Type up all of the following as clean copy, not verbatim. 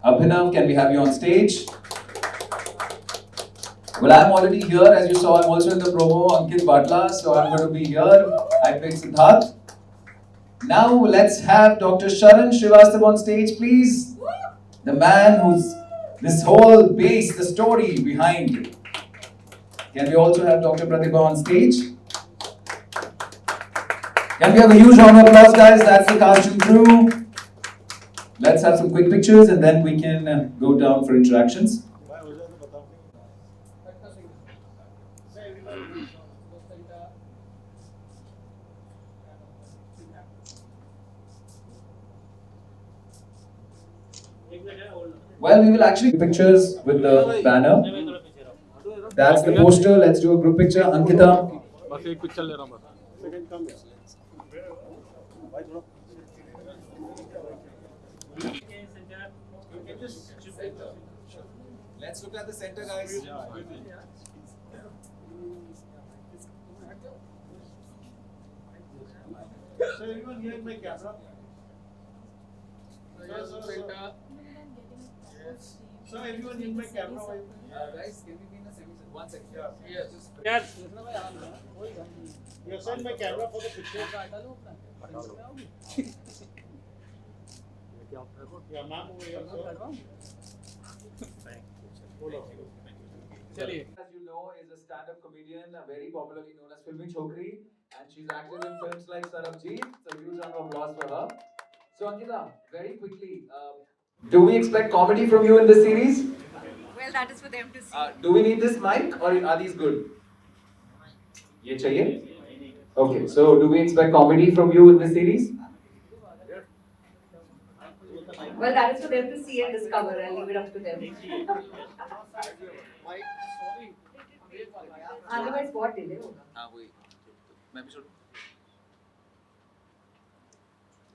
Abhinav, can we have you on stage? Well, I'm already here. As you saw, I'm also in the promo, Ankit Batla. So I'm going to be here. I picked Siddharth. Now let's have Dr. Sharan Srivastav on stage, please. The man who's this whole base, the story behind. Can we also have Dr. Pratibha on stage? Can we have a huge round of applause, guys? That's the costume crew. Let's have some quick pictures and then we can go down for interactions. Well, we will actually pictures with the banner. That's the poster. Let's do a group picture. Ankita. Let's look at the center, guys. So everyone here in my camera. So everyone in my camera. Guys, can we be in a second? 1 second. Yes. You send my camera for the picture. Yeah, ma'am over here. As you know, is a stand-up comedian, very popularly known as Filmi Chokri, and she's acted in films like Sarabjeet. So huge round of applause for her. So Ankita, very quickly, do we expect comedy from you in this series? Well, that is for them to see. Do we need this mic or are these good? Ye chahiye? Okay, so do we expect comedy from you in this series? Well, that is for them to see and discover. I'll leave it up to them. Otherwise, what delay होगा? हाँ वही मैं भी छोड़ूं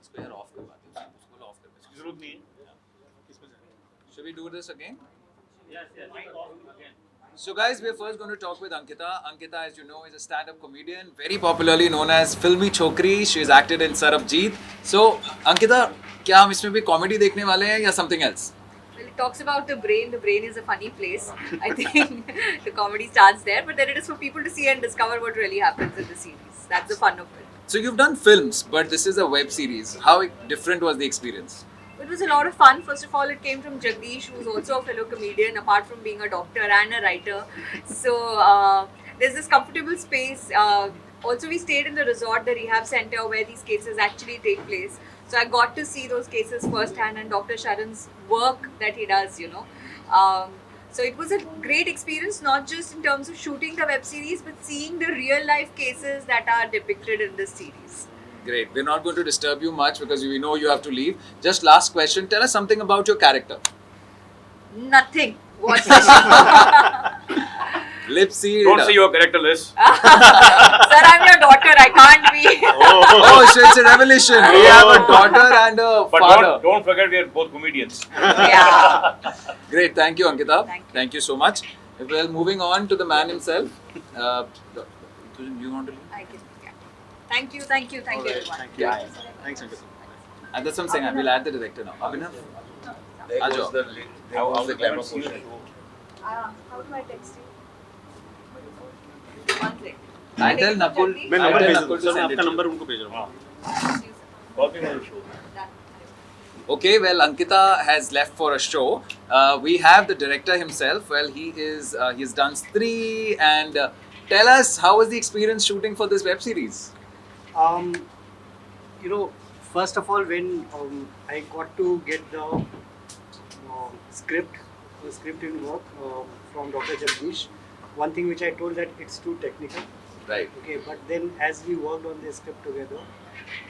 इसको यार of करवा दे उसको of कर दे जरूरत नहीं है. Should we do this again? Yes. Again. So guys, we're first going to talk with Ankita. Ankita, as you know, is a stand-up comedian, very popularly known as Filmi Chokri. She has acted in Sarabjeet. So Ankita, क्या हम इसमें भी comedy देखने वाले हैं या something else? Well, it talks about the brain. The brain is a funny place. I think the comedy starts there, but then it is for people to see and discover what really happens in the series. That's the fun of it. So you've done films, but this is a web series. How different was the experience? It was a lot of fun. First of all, it came from Jagdish, who's also a fellow comedian, apart from being a doctor and a writer. So there's this comfortable space. Also, we stayed in the resort, the rehab center, where these cases actually take place. So I got to see those cases firsthand and Dr. Sharan's work that he does, you know. So it was a great experience, not just in terms of shooting the web series, but seeing the real life cases that are depicted in this series. Great. We're not going to disturb you much because we know you have to leave. Just last question. Tell us something about your character. Nothing. What's the Lip sealed. Don't say your character list. Sir, I'm your daughter. I can't be. Oh, so it's a revelation. We have a daughter and a But father. don't forget we are both comedians. Yeah. Great. Thank you, Ankita. Thank you. So much. Well, moving on to the man himself. You want to leave? I can. Yeah. Thank you, everyone. Yeah. Thanks, Ankita. And that's what I'm saying. We'll add the director now. Abhinav? There goes the how's the glamour portion? How do I text you? One thing. I tell Nakul. मैं I number tell भेज Nakul दूँ. to sir मैं send it आपका to you. Number उनको भेज रहा हूँ. Copy my show. Okay, well, Ankita has left for a show. We have the director himself. Well, he's done 3 and tell us how was the experience shooting for this web series? First of all, when I got to get the script in work from Dr. Jagdish, one thing which I told that it's too technical. Right. Okay, but then as we worked on the script together,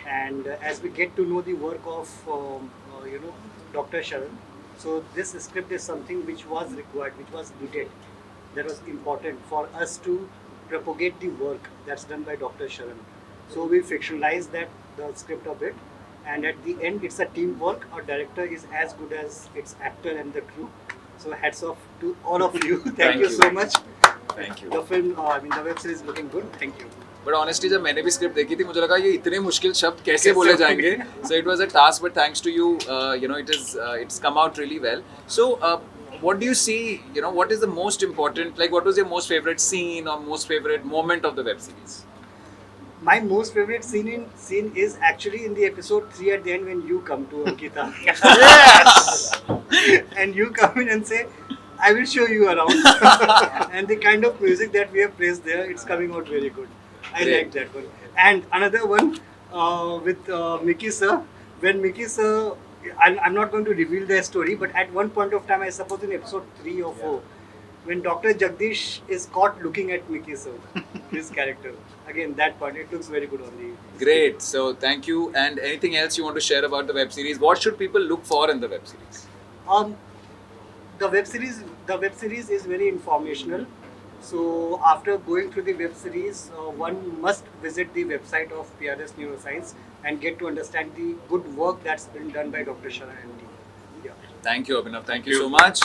and as we get to know the work of Dr. Sharan, so this script is something which was required, which was needed, that was important for us to propagate the work that's done by Dr. Sharan. So we fictionalized the script a bit, and at the end it's a teamwork. Our director is as good as its actor and the crew. So hats off to all of you. Thank you so much. Thank you. The film, the web series is looking good. Thank you. But honestly जब मैंने भी script देखी थी मुझे लगा ये इतने मुश्किल शब्द कैसे बोले जाएंगे. So it was a task but thanks to you you know it's come out really well. So what do you see, you know, what is the most important, like what was your most favorite scene or most favorite moment of the web series? My most favorite scene is actually in the episode 3 at the end when you come to Ankita. Yes. And you come in and say, I will show you around. And the kind of music that we have placed there, it's coming out very good. I Great. like that one. And another one with Mickey sir. When Mickey sir, I'm not going to reveal their story, but at one point of time, I suppose in episode 3 or 4, when Dr. Jagdish is caught looking at Mickey sir, his character. Again, that part, it looks very good on the... Great. So thank you. And anything else you want to share about the web series? What should people look for in the web series? The web series is very informational. So after going through the web series, one must visit the website of PRS Neuroscience and get to understand the good work that's been done by Dr. Sharan and team. Yeah. Thank you, Abhinav. Thank you so much.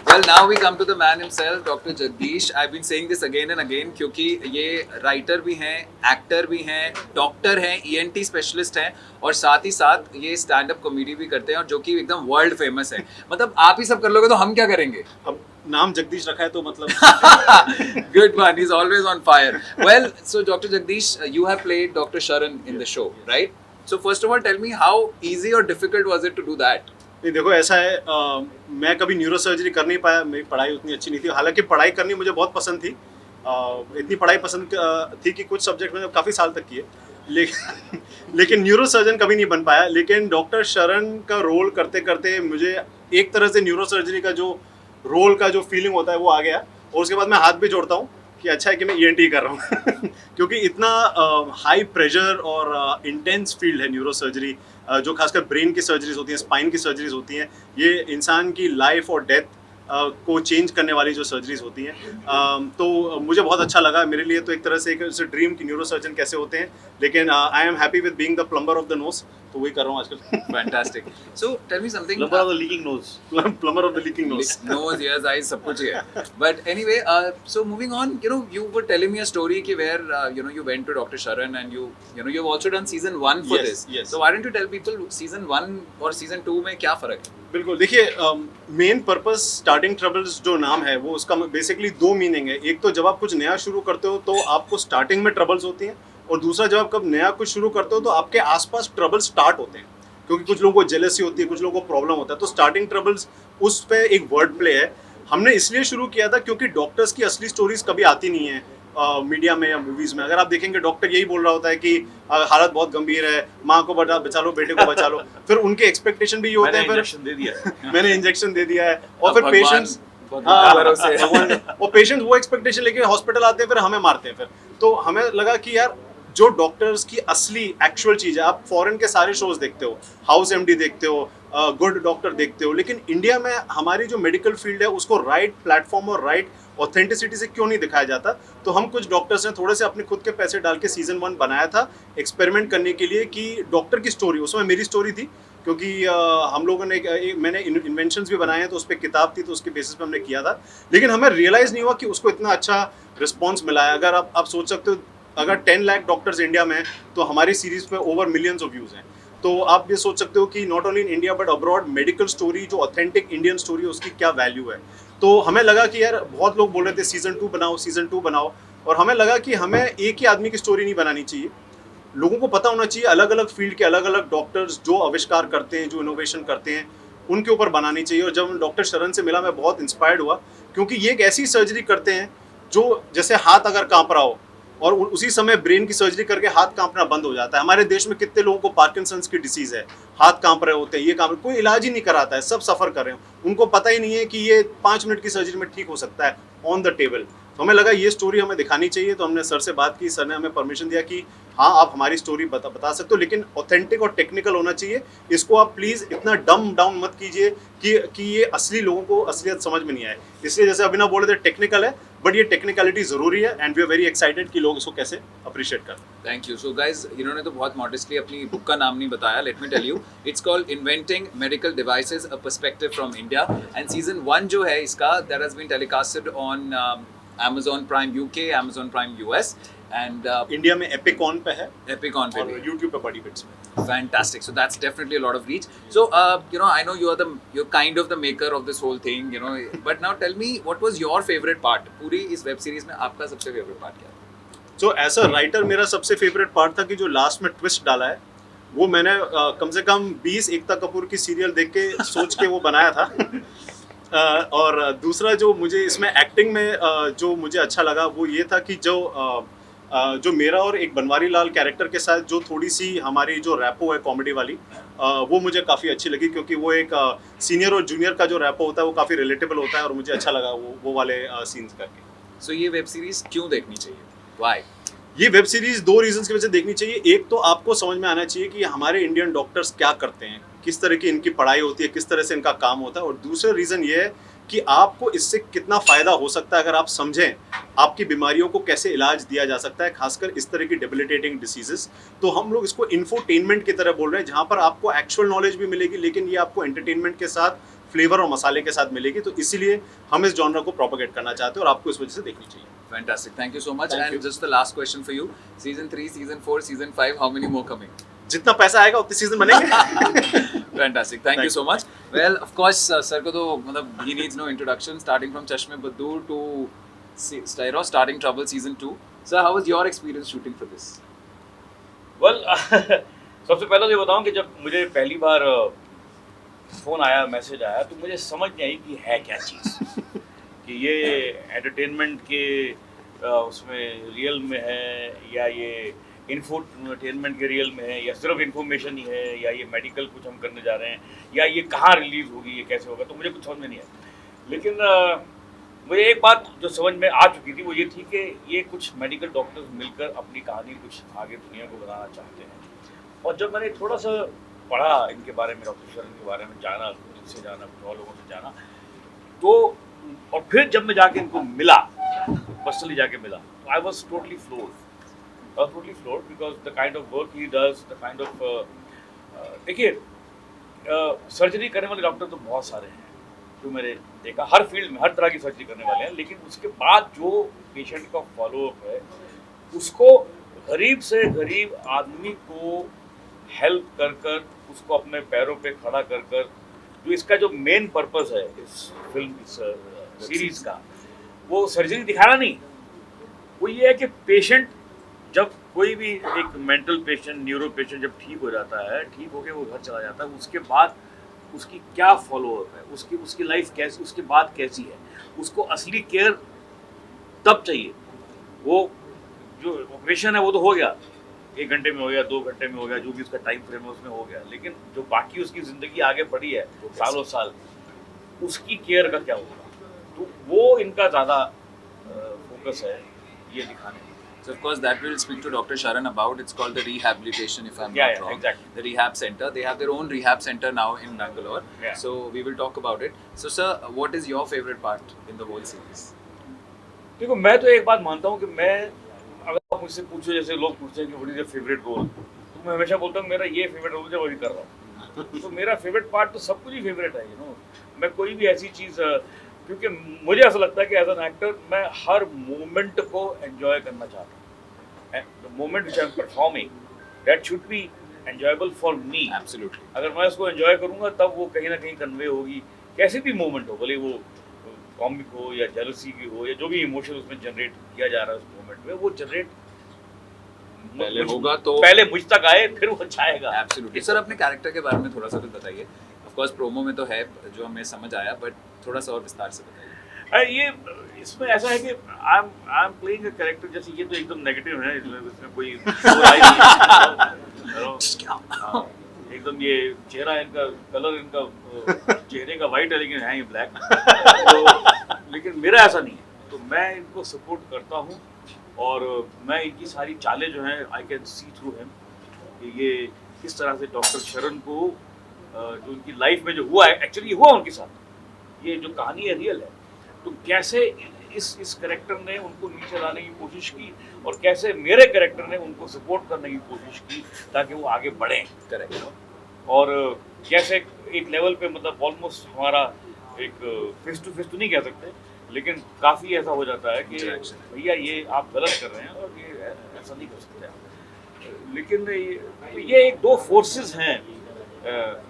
Well, now we come to the man himself, Dr. Jagdish. I've been saying this again and again क्योंकि ये writer भी हैं, actor भी हैं, doctor हैं, ENT specialist हैं और साथ ही साथ ये स्टैंड अप कॉमेडी भी करते हैं और जो कि एकदम वर्ल्ड फेमस है. मतलब आप ही सब कर लोगे तो हम क्या करेंगे? अब नाम जगदीश रखा है तो मतलब Good man, he's always on fire. Well, so Dr. Jagdish, you have played Dr. Sharan in the show, right? So first of all, tell me how easy or difficult was it to do that? नहीं देखो ऐसा है मैं कभी neuro surgery कर नहीं पाया. मेरी पढ़ाई उतनी अच्छी नहीं थी. हालांकि पढ़ाई करनी मुझे बहुत पसंद थी. इतनी पढ़ाई पसंद थी कि कुछ सब्जेक्ट मैंने काफ़ी साल तक किए लेकिन न्यूरो सर्जन कभी नहीं बन पाया. लेकिन डॉक्टर शरण का रोल करते करते मुझे एक तरह से न्यूरो सर्जरी का जो रोल का जो फीलिंग होता है वो आ गया. और उसके बाद मैं हाथ भी जोड़ता हूँ कि अच्छा है कि मैं ENT कर रहा हूँ क्योंकि इतना हाई प्रेशर और इंटेंस फील्ड है न्यूरो सर्जरी. जो खासकर ब्रेन की सर्जरीज होती हैं, स्पाइन की सर्जरीज होती हैं, ये इंसान की लाइफ और डेथ को चेंज करने वाली जो सर्जरीज होती हैं. तो मुझे बहुत अच्छा लगा. मेरे लिए तो एक तरह से एक ड्रीम की न्यूरो सर्जन कैसे होते हैं. लेकिन I am happy with being the plumber of the nose. तो वही कर रहा हूँ आजकल. Fantastic. So tell me something. Plumber of the leaking nose. Plumber of the leaking nose. Nose, ears, eyes, सब कुछ है. But anyway, so moving on, you know, you were telling me a story कि where you know you went to Dr. Sharan and you know you've also done season 1 for Yes, this. yes. So why don't you tell people season 1 और season 2 में क्या फर्क है? बिल्कुल. देखिए main purpose starting troubles जो नाम है वो उसका बेसिकली दो मीनिंग है. एक तो जब आप कुछ नया शुरू करते हो तो आपको स्टार्टिंग में ट्रबल्स होती हैं और दूसरा जब आप कब नया कुछ शुरू करते हो तो आपके आसपास ट्रबल स्टार्ट होते हैं क्योंकि कुछ लोगों को जेलसी होती है, कुछ लोगों को प्रॉब्लम होता है. तो स्टार्टिंग ट्रबल्स उस पे एक वर्ड प्ले है. हमने इसलिए शुरू किया था क्योंकि डॉक्टर्स की असली स्टोरीज कभी आती नहीं है मीडिया में या मूवीज में. अगर आप देखेंगे डॉक्टर यही बोल रहा होता है कि हालत बहुत गंभीर है, माँ को बचा लो, बेटे को बचा लो. फिर उनके एक्सपेक्टेशन भी ये होते हैं. इंजेक्शन दे दिया मैंने इंजेक्शन दे दिया है और फिर पेशेंट्स भरोसे. और पेशेंट वो एक्सपेक्टेशन लेके हॉस्पिटल आते हैं फिर हमें मारते हैं. फिर तो हमें लगा कि यार जो डॉक्टर्स की असली एक्चुअल चीज़ है. आप फॉरेन के सारे शोज देखते हो, हाउस MD देखते हो, गुड डॉक्टर देखते हो, लेकिन इंडिया में हमारी जो मेडिकल फील्ड है उसको राइट प्लेटफॉर्म और राइट ऑथेंटिसिटी से क्यों नहीं दिखाया जाता. तो हम कुछ डॉक्टर्स ने थोड़े से अपने खुद के पैसे डाल के सीजन 1 बनाया था एक्सपेरिमेंट करने के लिए कि डॉक्टर की स्टोरी. उसमें मेरी स्टोरी थी क्योंकि हम लोगों ने मैंने इन्वेंशंस भी बनाए हैं तो उस पर किताब थी तो उसके बेसिस पे हमने किया था. लेकिन हमें रियलाइज़ नहीं हुआ कि उसको इतना अच्छा रिस्पॉन्स मिला है. अगर आप सोच सकते हो अगर 10 लाख डॉक्टर्स इंडिया में तो हमारी सीरीज पे ओवर मिलियंस ऑफ व्यूज़ हैं. तो आप ये सोच सकते हो कि not only in India but abroad medical story जो ऑथेंटिक इंडियन स्टोरी है उसकी क्या वैल्यू है. तो हमें लगा कि यार बहुत लोग बोल रहे थे सीजन 2 बनाओ, सीजन 2 बनाओ, और हमें लगा कि हमें एक ही आदमी की स्टोरी नहीं बनानी चाहिए. लोगों को पता होना चाहिए अलग अलग फील्ड के अलग अलग डॉक्टर्स जो आविष्कार करते हैं, जो इनोवेशन करते हैं, उनके ऊपर बनानी चाहिए. और जब डॉक्टर शरण से मिला मैं बहुत इंस्पायर्ड हुआ क्योंकि ये एक ऐसी सर्जरी करते हैं जो जैसे हाथ अगर काँप रहा हो और उसी समय ब्रेन की सर्जरी करके हाथ कांपना बंद हो जाता है. हमारे देश में कितने लोगों को पार्किंसंस की डिसीज है, हाथ कांप रहे होते हैं, ये कांप, कोई इलाज ही नहीं कराता है, सब सफ़र कर रहे हैं. उनको पता ही नहीं है कि ये 5 मिनट की सर्जरी में ठीक हो सकता है ऑन द टेबल. तो हमें लगा ये स्टोरी हमें दिखानी चाहिए. तो हमने सर से बात की, सर ने हमें परमिशन दिया कि हाँ आप हमारी स्टोरी बता सकते हो लेकिन ऑथेंटिक और टेक्निकल होना चाहिए. इसको आप प्लीज़ इतना डम डाउन मत कीजिए कि ये असली लोगों को असलियत समझ में नहीं आए. इसलिए जैसे अभिनव बोले थे टेक्निकल है बट ये टेक्निकलिटी ज़रूरी है and we are very excited कि लोग इसको कैसे अप्रिशिएट करें. Thank you. सो गाइज इन्होंने तो बहुत मॉडेस्टली अपनी बुक का नाम नहीं बताया. Let me tell you, it's called inventing medical devices a perspective from India. And season 1 जो है इसका that has been telecasted on Amazon Prime UK, Amazon Prime US, And India में एपिकॉन पे है Epic on और Baby. YouTube पे बड़ी bits में। Fantastic. So that's definitely a lot of reach. So I know you're kind of the maker of this whole thing, But now tell me, what was your favorite part? पूरी इस web series में आपका सबसे favorite part क्या था? So as a writer मेरा सबसे favourite part था कि जो लास्ट में ट्विस्ट डाला है वो मैंने कम से कम 20 एकता कपूर की सीरियल देख के सोच के वो बनाया था। और दूसरा जो मुझे इसमें एक्टिंग में जो मुझे अच्छा लगा वो ये था कि जो मेरा और एक बनवारी लाल कैरेक्टर के साथ जो थोड़ी सी हमारी जो रैपो है कॉमेडी वाली वो मुझे काफ़ी अच्छी लगी, क्योंकि वो एक सीनियर और जूनियर का जो रैपो होता है वो काफ़ी रिलेटेबल होता है और मुझे अच्छा लगा वो वाले सीन्स करके। So ये web series क्यों देखनी चाहिए? Why? ये वेब सीरीज 2 रीजंस की वजह से देखनी चाहिए। एक तो आपको समझ में आना चाहिए कि हमारे इंडियन डॉक्टर्स क्या करते हैं, किस तरह की इनकी पढ़ाई होती है, किस तरह से इनका काम होता है, और दूसरा रीज़न ये है कि आपको इससे कितना फ़ायदा हो सकता है अगर आप समझें आपकी बीमारियों को कैसे इलाज दिया जा सकता है, खासकर इस तरह की डेबिलिटेटिंग डिसीजेस। तो हम लोग इसको इन्फोटेनमेंट की तरह बोल रहे हैं, जहाँ पर आपको एक्चुअल नॉलेज भी मिलेगी लेकिन ये आपको एंटरटेनमेंट के साथ फ्लेवर और मसाले के साथ मिलेगी। तो इसीलिए हम इस जॉनर को प्रोपेगेट करना चाहते हैं और आपको इस वजह से देखनी चाहिए। Fantastic. Thank you so much. Thank And you. just the last question for you. Season 3, Season 4, Season 5, how many more coming? जितना पैसा आएगा उतने सीजन बनेंगे। Fantastic. Thank you so much. Well, of course, sir को तो मतलब he needs no introduction. Starting from Chashme Baddur to starting Trouble Season 2. Sir, how was your experience shooting for this? Well सबसे पहले तो ये बताऊं कि जब मुझे पहली बार फ़ोन आया, मैसेज आया, तो मुझे समझ नहीं आई कि है क्या चीज़ कि ये एंटरटेनमेंट के उसमें रियल में है या ये इन्फोटेनमेंट के रियल में है या सिर्फ इन्फॉर्मेशन ही है या ये मेडिकल कुछ हम करने जा रहे हैं या ये कहाँ रिलीज़ होगी, ये कैसे होगा, तो मुझे कुछ समझ में नहीं आया। लेकिन मुझे एक बात जो समझ में आ चुकी थी वो ये थी कि ये कुछ मेडिकल डॉक्टर्स मिलकर अपनी कहानी कुछ आगे दुनिया को बताना चाहते हैं। और जब मैंने थोड़ा सा पढ़ा इनके बारे में, डॉक्टर शरण के बारे में जाना, इनसे जाना, कुछ और लोगों से जाना, तो और फिर जब मैं जाके इनको मिला, पर्सनली जाके मिला, तो I was totally floored because the kind of work he does, the kind of देखिए सर्जरी करने वाले डॉक्टर तो बहुत सारे हैं जो मैंने देखा, हर फील्ड में हर तरह की सर्जरी करने वाले हैं, लेकिन उसके बाद जो पेशेंट का फॉलोअप है उसको गरीब से गरीब आदमी को हेल्प कर कर उसको अपने पैरों पे खड़ा कर कर, जो इसका जो मेन पर्पस है इस फिल्म इस सीरीज का, वो सर्जरी दिखाना नहीं, वो ये है कि पेशेंट जब कोई भी एक मेंटल पेशेंट, न्यूरो पेशेंट जब ठीक हो जाता है, ठीक होके वो घर चला जाता है, उसके बाद उसकी क्या फॉलोअप है, उसकी लाइफ कैसी, उसके बाद कैसी है, उसको असली केयर तब चाहिए। वो जो ऑपरेशन है वो तो हो गया, 1 घंटे में हो गया, 2 घंटे में हो गया, जो भी उसका टाइम फ्रेम है उसमें हो गया, लेकिन जो बाकी उसकी ज़िंदगी आगे बढ़ी है सालों साल, उसकी केयर का क्या होगा, तो वो इनका ज़्यादा फोकस है ये दिखाने में। So of course that we'll speak to Dr. Sharan about. It's called the rehabilitation, if I'm Yeah, not yeah, wrong. exactly. The rehab center. They have their own rehab center now in Bangalore. Yeah. So we will talk about it. So sir, what is your favorite part in the whole series? देखो मैं तो एक बात मानता हूँ कि मैं, अगर आप मुझसे पूछो, जैसे लोग पूछते हैं कि what is your favourite role, तो मैं हमेशा बोलता हूँ मेरा ये फेवरेट रोल जो अभी कर रहा हूँ। तो मेरा फेवरेट पार्ट तो सब कुछ ही फेवरेट है, मैं कोई भी ऐसी चीज़, क्योंकि मुझे ऐसा लगता है कि एज एन एक्टर मैं हर मोमेंट को एंजॉय करना चाहता हूँ। The moment which I am performing, that should be enjoyable for me. Absolutely. अगर मैं उसको एंजॉय करूँगा तब वो कहीं ना कहीं कन्वे होगी, कैसे भी मोमेंट हो, भले वो कॉमिक हो या जेलसी की हो या जो भी इमोशन उसमें जनरेट किया जा रहा है उस मोमेंट में, वो जनरेट पहले होगा तो पहले मुझ तक आए फिर वो जाएगा। Absolutely. सर अपने कैरेक्टर के बारे में थोड़ा सा कुछ बताइए। Of course प्रोमो में तो है जो हमें समझ आया, बट थोड़ा सा और विस्तार से बताइए। ये इसमें ऐसा है कि I am playing a character, जैसे ये तो एकदम नेगेटिव है, इसमें कोई बुराई नहीं है, एकदम ये चेहरा इनका, कलर इनका चेहरे का वाइट है लेकिन है ये ब्लैक, तो लेकिन मेरा ऐसा नहीं है, तो मैं इनको सपोर्ट करता हूँ और मैं इनकी सारी चालें जो हैं I can see through him कि ये किस तरह से डॉक्टर शरण को जो उनकी लाइफ में जो हुआ है, एक्चुअली हुआ उनके साथ, ये जो कहानी है रियल है, तो कैसे इस कैरेक्टर ने उनको नीचे लाने की कोशिश की और कैसे मेरे कैरेक्टर ने उनको सपोर्ट करने की कोशिश की ताकि वो आगे बढ़ें। करेक्ट। और कैसे एक लेवल पे, मतलब ऑलमोस्ट हमारा एक फेस टू फेस तो नहीं कह सकते, लेकिन काफ़ी ऐसा हो जाता है कि भैया ये आप गलत कर रहे हैं और ये ऐसा नहीं कर सकते आप। लेकिन ये एक दो फोर्सेस हैं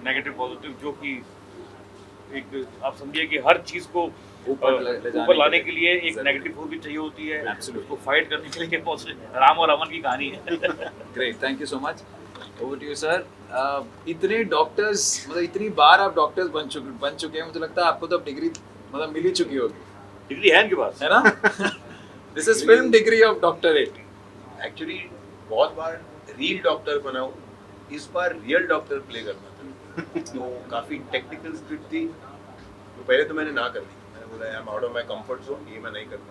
नेगेटिव पॉजिटिव, जो कि एक आप समझिए कि हर चीज़ को ऊपर लाने के लिए एक नेगेटिव फोर्स भी चाहिए होती है, उसको फाइट करने के लिए पॉजिटिव। राम और रावण की कहानी है। Great, thank you so much. Over to you sir. इतने डॉक्टर्स, मतलब इतनी बार आप डॉक्टर्स बन चुके हैं, मुझे लगता है आपको तो अब डिग्री मतलब मिल ही चुकी होगी, डिग्री है इनके पास, है ना? This is film degree of doctorate. Actually बहुत बार रियल डॉक्टर बना हूँ, इस बार रियल डॉक्टर प्ले करना था। तो काफ़ी टेक्निकल स्क्रिप्ट थी, तो पहले तो मैंने ना कर दी। मैंने बोला I am out of my comfort zone, ये मैं नहीं करता।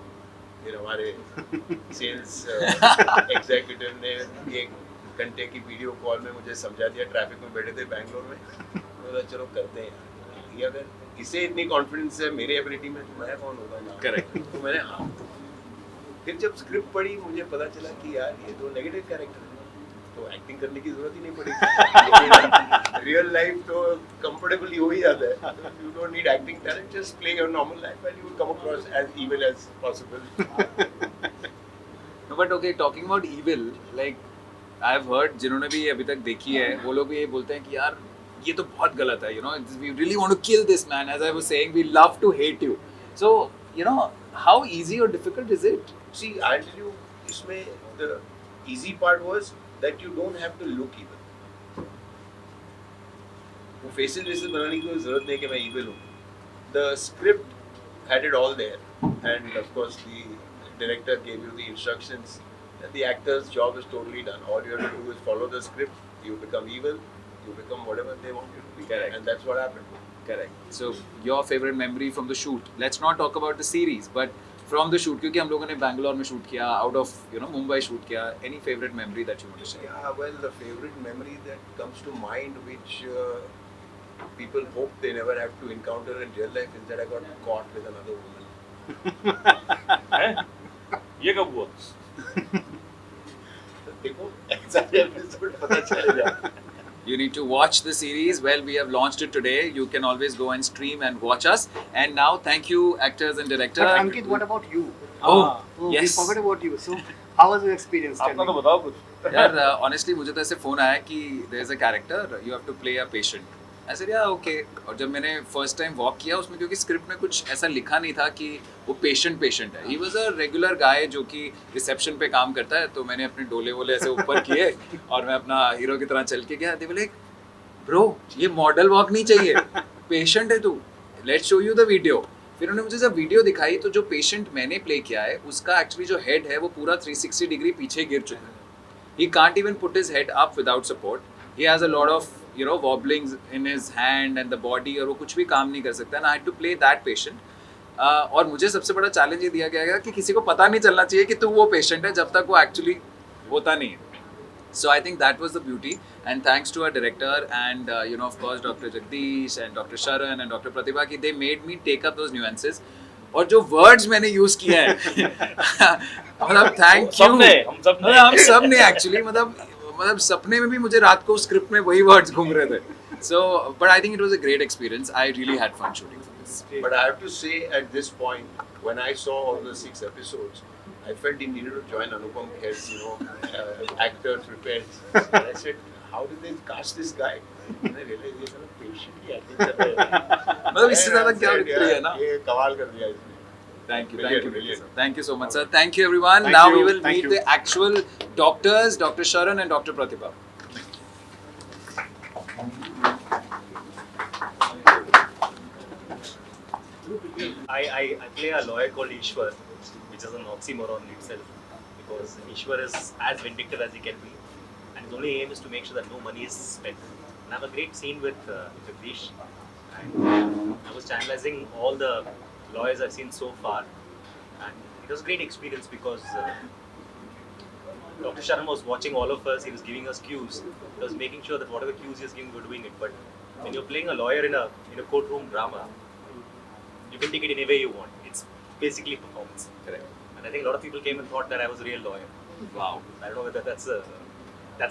फिर हमारे सेल्स एग्जीक्यूटिव ने 1 घंटे की वीडियो कॉल में मुझे समझा दिया, ट्रैफिक में बैठे थे बैंगलोर में। बोला चलो करते हैं यार, ये अगर इसे इतनी कॉन्फिडेंस है मेरे एबिलिटी में, तो मैं कौन होगा ना। करेक्ट। तो मैंने हाँ, फिर जब स्क्रिप्ट पढ़ी मुझे पता चला कि यार ये तो नेगेटिव कैरेक्टर है, तो एक्टिंग करने की जरूरत ही नहीं पड़ी। रियल लाइफ तो कंफर्टेबली हो ही जाता है, you don't need acting talent, just play your normal life and you will come across as evil as possible. No, but okay, talking about evil, like I've heard, जिन्होंने भी अभी तक देखी है, वो लोग भी ये बोलते हैं कि यार ये तो बहुत गलत है, you know, we really want to kill this man. As I was saying, we love to hate you. So, you know, how easy or difficult is it? See, I'll tell you, इसमें the easy part was that you don't have to look evil. वो faces वैसे बनाने की कोई जरूरत नहीं कि मैं evil हूँ. The script had it all there, and of course the director gave you the instructions. And the actor's job is totally done. All you have to do is follow the script. You become evil. You become whatever they want you to be. Correct. And that's what happened. Correct. So, your favorite memory from the shoot? Let's not talk about the series, but from the shoot, क्योंकि हम लोगों ने बैंगलोर में shoot किया, out of Mumbai shoot किया. Any favorite memory that you want to share? Yeah, well, the favorite memory that comes to mind, which people hope they never have to encounter in real life, is that I got caught with another woman. हैं? ये कब हुआ? देखो, exact episode पता चलेगा. You need to watch the series. Well, we have launched it today. You can always go and stream and watch us. And now, thank you, actors and director. But Ankit, what about you? Oh, We yes. forgot about you. So, how was your experience? Tell आपका तो me. बताओ कुछ। यार honestly मुझे तो ऐसे phone आया कि there is a character, you have to play a patient. I said yeah okay. और जब मैंने first time walk किया उसमें, क्योंकि स्क्रिप्ट में कुछ ऐसा लिखा नहीं था कि वो पेशेंट है. He was a regular guy जो कि रिसेप्शन पे काम करता है. तो मैंने अपने डोले वोले ऐसे ऊपर किए और मैं अपना हीरो की तरह चल के गया. They were like, ब्रो ये मॉडल वॉक नहीं चाहिए, पेशेंट है तू, let's show you the video. फिर उन्होंने मुझे जब वीडियो दिखाई तो जो पेशेंट मैंने प्ले किया है उसका एक्चुअली जो हेड है वो पूरा 360 डिग्री पीछे गिर चुका है. He can't even put his head up without support. He has a lot of wobblings in his hand and the body, और वो कुछ भी काम नहीं कर सकता. And I had to play that patient. और मुझे सबसे बड़ा चैलेंज ये दिया गया कि किसी को पता नहीं चलना चाहिए कि तू वो पेशेंट है जब तक वो एक्चुअली होता नहीं है. So I think that was the beauty, and thanks to our director and of course Dr. Jagdish and Dr. Sharan and Dr. Pratibha ki they made me take up those nuances. और जो words मैंने use किए हैं, मतलब thank you. हम सब ने actually मतलब सपने में भी मुझे रात को स्क्रिप्ट में वही words घूम रहे थे. So, but I think it was a great experience. I really had fun shooting for this. But I have to say, at this point, when I saw all the 6 episodes, I felt he needed to join Anupam Kher's, actor prepared. I said, how did they cast this guy? And I realized he's a patient he acting कर रहे हैं. मतलब इससे ज़्यादा क्या लिखते हैं ना? ये कमाल कर दिया इसने. Thank you, Brilliant. thank you so much, sir. Thank you, everyone. Thank Now you, we will thank meet you. the actual doctors, Dr. Sharan and Dr. Pratibha. I play a lawyer called Ishwar, which is an oxymoron itself, because Ishwar is as vindictive as he can be, and his only aim is to make sure that no money is spent. And I have a great scene with Jagdish, and I was channelizing all the lawyers I've seen so far, and it was a great experience because Dr. Sharan was watching all of us, he was giving us cues, he was making sure that whatever cues he was giving, we were doing it. But when you're playing a lawyer in a courtroom drama, you can take it any way you want. It's basically performance. Correct. And I think a lot of people came and thought that I was a real lawyer. Wow. I don't know whether that's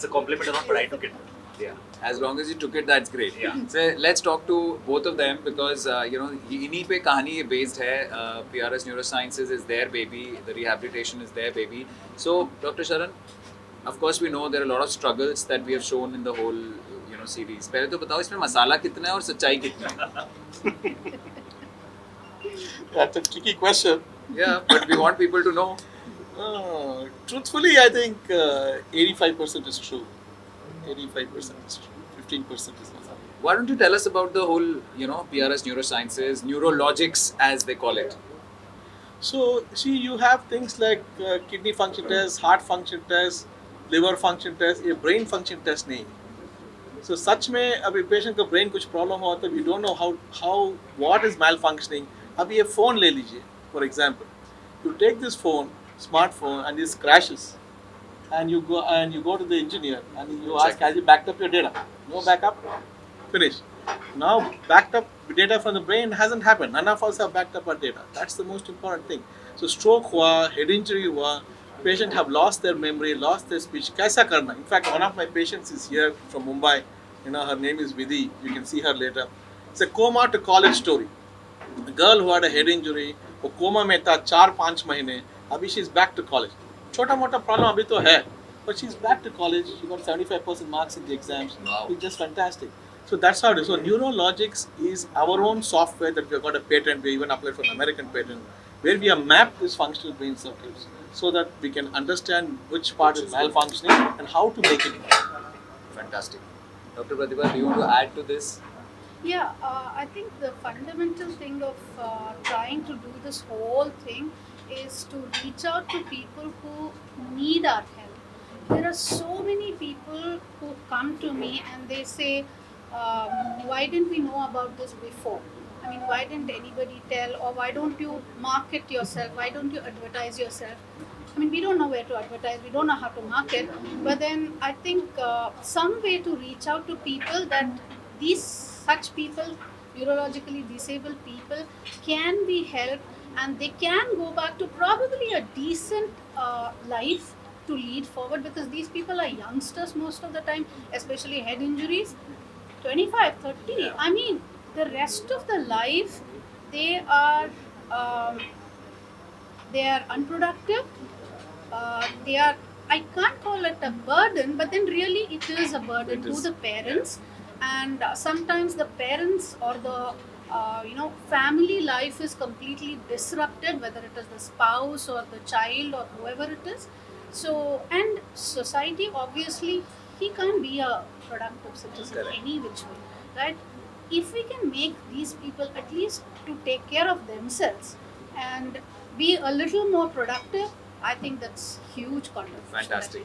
a compliment or not, but I took it. Yeah. As long as you took it, that's great. Yeah. So let's talk to both of them because इन्हीं पे कहानी ये based है. PRS Neurosciences is their baby. The rehabilitation is their baby. So Dr. Sharan, Of course, we know there are a lot of struggles that we have shown in the whole, series. पहले तो बताओ इसमें मसाला कितना है और सच्चाई कितनी है? That's a tricky question. Yeah, but we want people to know. Truthfully, I think 85% is true. 85% is true. 15% is not. Why don't you tell us about the whole, PRS neurosciences, neurologics as they call it? So, see, you have things like kidney function test, heart function test, liver function test, ये brain function test नहीं. So, such में अभी patient का brain कुछ problem हुआ तो we don't know how what is malfunctioning. अभी ये phone ले लीजिए, for example. You take this phone, smartphone, and this crashes, and you go to the engineer and you ask, has he backed up your data? No backup, finish. Now backed up data from the brain hasn't happened. None of us have backed up our data. That's the most important thing. So stroke हुआ, head injury हुआ, patient have lost their memory, lost their speech. कैसा करना? In fact, one of my patients is here from Mumbai. Her name is Bedi. You can see her later. It's a coma to college story. A girl who had a head injury, वो coma में था 4-5 महीने. अभी she's back to college. छोटा मोटा problem अभी तो है, but she's back to college. She got 75% marks in the exams. Wow. It's just fantastic. So that's how it is. So neurologics is our own software that we have got a patent. We even applied for an American patent, where we have mapped these functional brain circuits so that we can understand which part is malfunctioning and how to make it work. Fantastic. Dr. Pratibha, do you want to add to this? Yeah, I think the fundamental thing of trying to do this whole thing is to reach out to people who need our help. There are so many people who come to me and they say, why didn't we know about this before? I mean, why didn't anybody tell, or why don't you market yourself? Why don't you advertise yourself? I mean, we don't know where to advertise, we don't know how to market, but then I think some way to reach out to people that such people, neurologically disabled people, can be helped and they can go back to probably a decent life to lead forward, because these people are youngsters most of the time, especially head injuries, 25, 30. Yeah. I mean, the rest of the life, they are unproductive. I can't call it a burden, but then really it is a burden to the parents. And sometimes the parents or the family life is completely disrupted, whether it is the spouse or the child or whoever it is. So, and society, obviously, he can't be a productive citizen any which way, right? If we can make these people at least to take care of themselves and be a little more productive, I think that's huge contribution. Fantastic.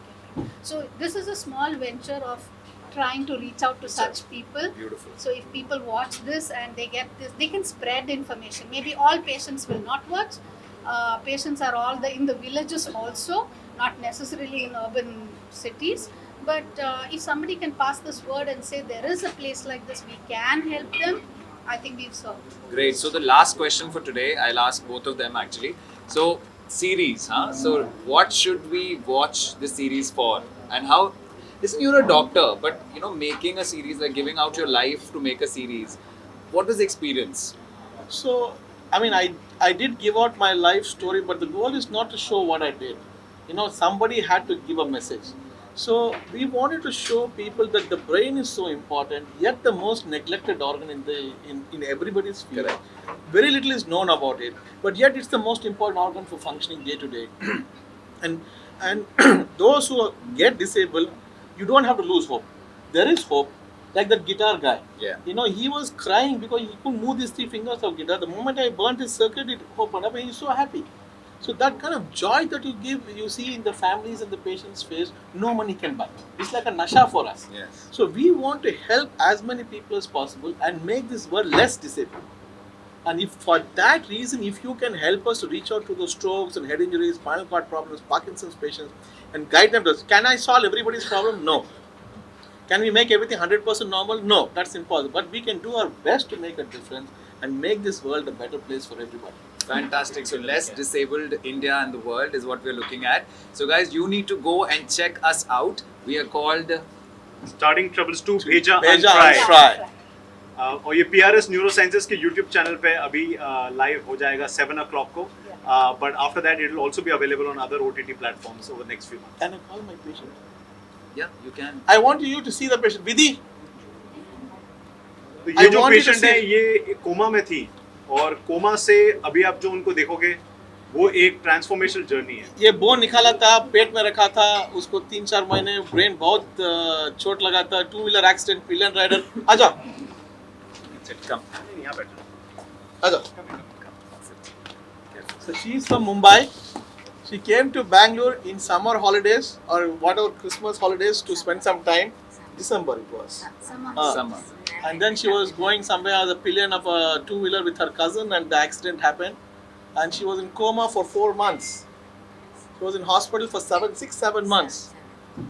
So this is a small venture of trying to reach out to such people. Beautiful. So if people watch this and they get this, they can spread information. Maybe all patients will not watch. Patients are all in the villages also, not necessarily in urban cities. But if somebody can pass this word and say there is a place like this, we can help them, I think we've served. Great. So the last question for today, I'll ask both of them actually. So series, huh? So what should we watch the series for? And how? Listen, you're a doctor, but making a series, like giving out your life to make a series, what was the experience? So, I mean, I did give out my life story, but the goal is not to show what I did. Somebody had to give a message. So we wanted to show people that the brain is so important, yet the most neglected organ in everybody's field. Correct. Very little is known about it, but yet it's the most important organ for functioning day to day. And those who get disabled, you don't have to lose hope. There is hope. Like that guitar guy. Yeah. He was crying because he couldn't move these 3 fingers of guitar. The moment I burnt his circuit, it opened up and he's so happy. So that kind of joy that you see in the families and the patient's face, no money can buy. It's like a nasha for us. Yes. So we want to help as many people as possible and make this world less disabled. And if for that reason, if you can help us to reach out to those strokes and head injuries, spinal cord problems, Parkinson's patients, and guide them to us, can I solve everybody's problem? No. Can we make everything 100% normal? No, that's impossible. But we can do our best to make a difference and make this world a better place for everybody. Fantastic. So less disabled India and the world is what we're looking at. So guys, you need to go and check us out. We are called Starting Troubles 2 Bheja Unfry. Unfry. और ये PRS neurosciences के YouTube channel पे अभी live हो जाएगा 7 o'clock को. But after that, it will also be available on other OTT platforms over the next few months. Can I call my patient? Yeah, you can. I want you to see the patient. Vidhi, तो I ये जो want you to patient है see- ये coma में थी और coma से अभी आप जो उनको देखोगे वो एक ट्रांसफॉर्मेशनल जर्नी है. ये बोन निकाला था, पेट में रखा था, उसको 3-4 महीने ब्रेन बहुत चोट लगा था, 2-wheeler एक्सीडेंट, पिलियन राइडर. आजा, Come. यहाँ बैठो. आजा. So she is from Mumbai. She came to Bangalore in summer holidays or whatever Christmas holidays to spend some time. December it was. Summer. And then she was going somewhere as a pillion of a 2-wheeler with her cousin, and the accident happened. And she was in coma for 4 months. She was in hospital for 6-7 months.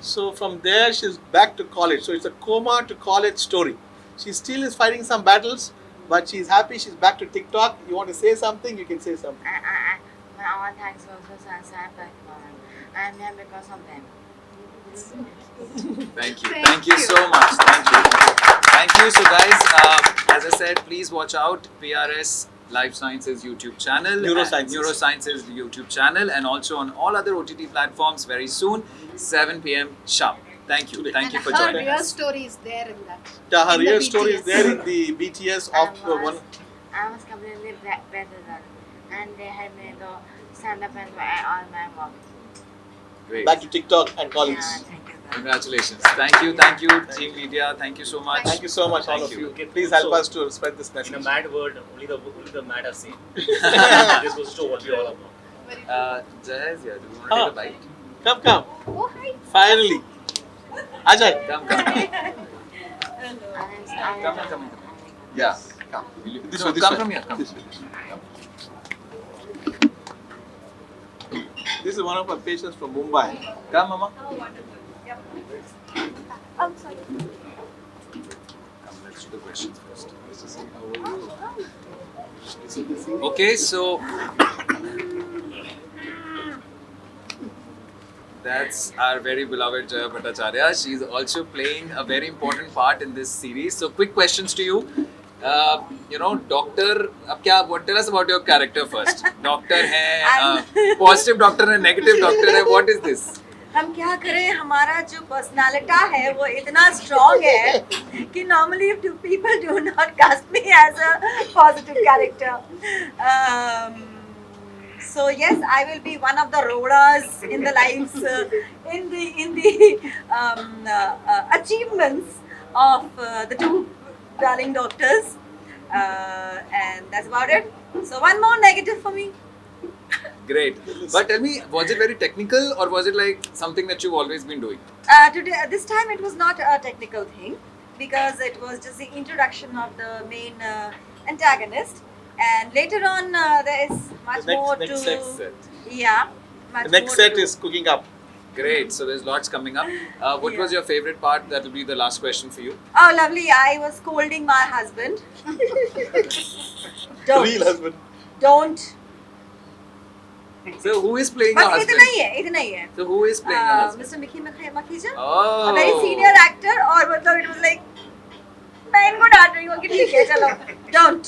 So from there she's back to college. So it's a coma to college story. She still is fighting some battles, but she's happy. She's back to TikTok. You want to say something? You can say something. My all thanks also Sunshine Platform. I'm here because of them. Thank you. Thank you so much. Thank you. Thank you. So guys, as I said, please watch out PRS Life Sciences YouTube channel, Neurosciences YouTube channel, and also on all other OTT platforms very soon, 7 p.m. sharp. Thank you. Thank you for her joining real us. story is there in that. Yeah, her in the real story is BTS. there in the BTS of one. I was completely better and they had me to stand up and do all my work. Great. Back to TikTok and college. Yeah, thank you. Congratulations. Thank you, team media. Thank you so much. Thank you so much, all Thank of you. you. Please help us to spread this In a message. mad world, only the mad are sane. This goes to what we all know. Very true. Jayaz, yeah, do you want to take a bite? Come. Oh, hi. Finally. Ajay. Come. Come. Yeah, come. This No, way, this come way. from here. Come. This way. This is one of our patients from Mumbai. Come, Mama. I'm sorry. Come, let's do the questions first. How are you? Okay, so that's our very beloved Jaya Bhattacharya. She's also playing a very important part in this series. So, quick questions to you. Doctor, tell us about your character first. Doctor है, positive doctor है, negative doctor है. What is this? हम क्या करें, हमारा जो personality है वो इतना स्ट्रॉन्ग है कि normally people do not cast me as a positive character. So yes, I will be one of the rollers in the lives, in the achievements of the two darling doctors, and that's about it. So one more negative for me. Great. But tell me, was it very technical or was it like something that you've always been doing? This time it was not a technical thing because it was just the introduction of the main antagonist, and later on there is much more Next to. set. Yeah. Much The next more set to- is cooking up. Great. So there's lots coming up. What was your favorite part? That will be the last question for you. Oh, lovely! I was scolding my husband. Don't. Real husband. Don't. So who is playing your बस husband? इतना ही है. So who is playing your husband? Mr. Mickey Makhija, Oh. a very senior actor, और मतलब it was like मैं इनको डांट रही हूँ कि ठीक है चलो, don't.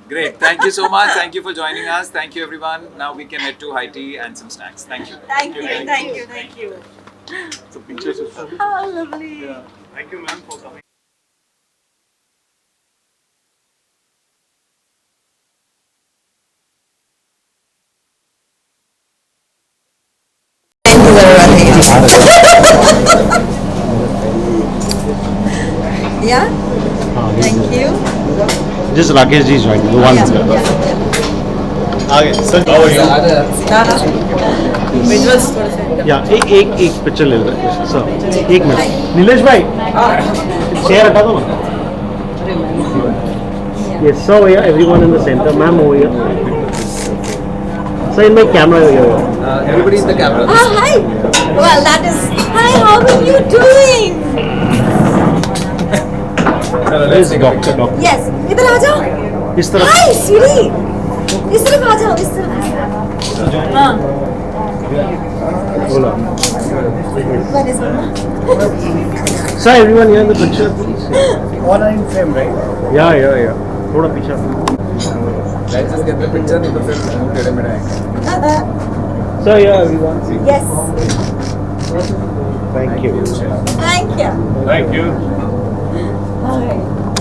Great. Thank you so much. Thank you for joining us. Thank you everyone. Now we can head to high tea and some snacks. Thank you. Thank you. So pictures of her. Oh, lovely. Thank you, ma'am, for coming. Yeah. Thank you. Just Rakesh ji joined. The one. आगे sir, how are you? Visuals थोड़े से. Yeah, एक picture ले लो sir. एक minute. Nilesh भाई. Share हटा दो ना. Yes, sir. Over here, everyone in the center. Ma'am over here. Sir, in my camera over here. Everybody in the camera. Oh, hi. Well, that is. Hi, how are you doing? Yes, doctor. Yes. इधर आ जाओ. इस तरफ. Hi, Siri. इस तरफ आ जाओ. इस तरफ. हाँ. बोला. Where is Mama? Sir, everyone here in the picture, please. All are in frame, right? Yeah. थोड़ा पीछे. Let's just get the picture, नहीं तो फिर टेढ़े मेढ़े आएंगे. So yeah, we want to see. Yes. Thank you. Thank you. Thank you. All right.